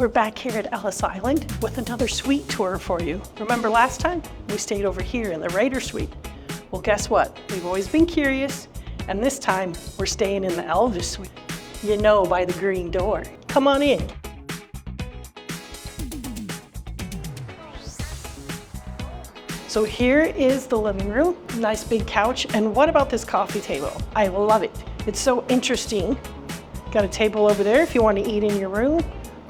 We're back here at Ellis Island with another suite tour for you. Remember last time? We stayed over here in the Raider Suite. Well, guess what? We've always been curious, and this time we're staying in the Elvis Suite. You know, by the green door. Come on in. So here is the living room. Nice big couch. And what about this coffee table? I love it. It's so interesting. Got a table over there if you want to eat in your room.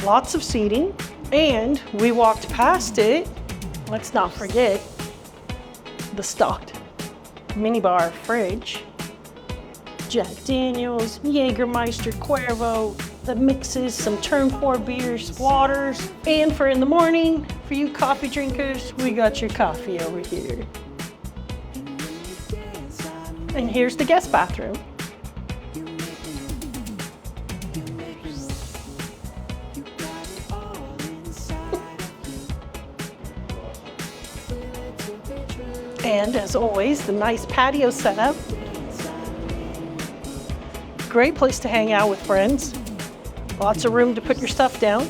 Lots of seating. And we walked past it. Let's not forget the stocked minibar fridge. Jack Daniels, Jägermeister, Cuervo, the mixes, some Turn 4 beers, waters. And for in the morning, for you coffee drinkers, we got your coffee over here. And here's the guest bathroom. And as always, the nice patio setup. Great place to hang out with friends. Lots of room to put your stuff down.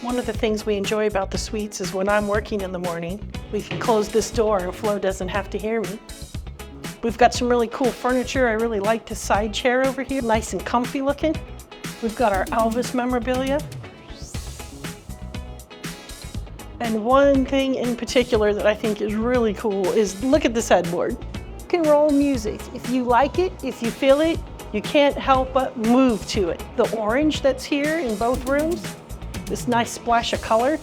One of the things we enjoy about the suites is when I'm working in the morning, we can close this door and Flo doesn't have to hear me. We've got some really cool furniture. I really like this side chair over here, nice and comfy looking. We've got our Elvis memorabilia. And one thing in particular that I think is really cool is look at this headboard. Rock and roll music. If you like it, if you feel it, you can't help but move to it. The orange that's here in both rooms, this nice splash of color.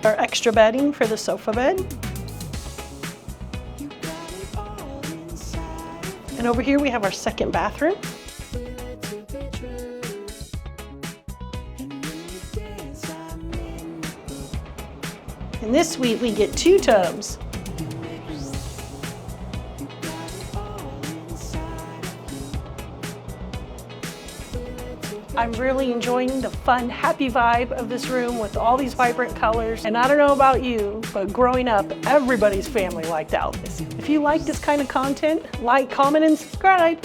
Our extra bedding for the sofa bed. And over here we have our second bathroom. In this suite we get 2 tubs. I'm really enjoying the fun, happy vibe of this room with all these vibrant colors. And I don't know about you, but growing up, everybody's family liked Elvis. If you like this kind of content, like, comment, and subscribe.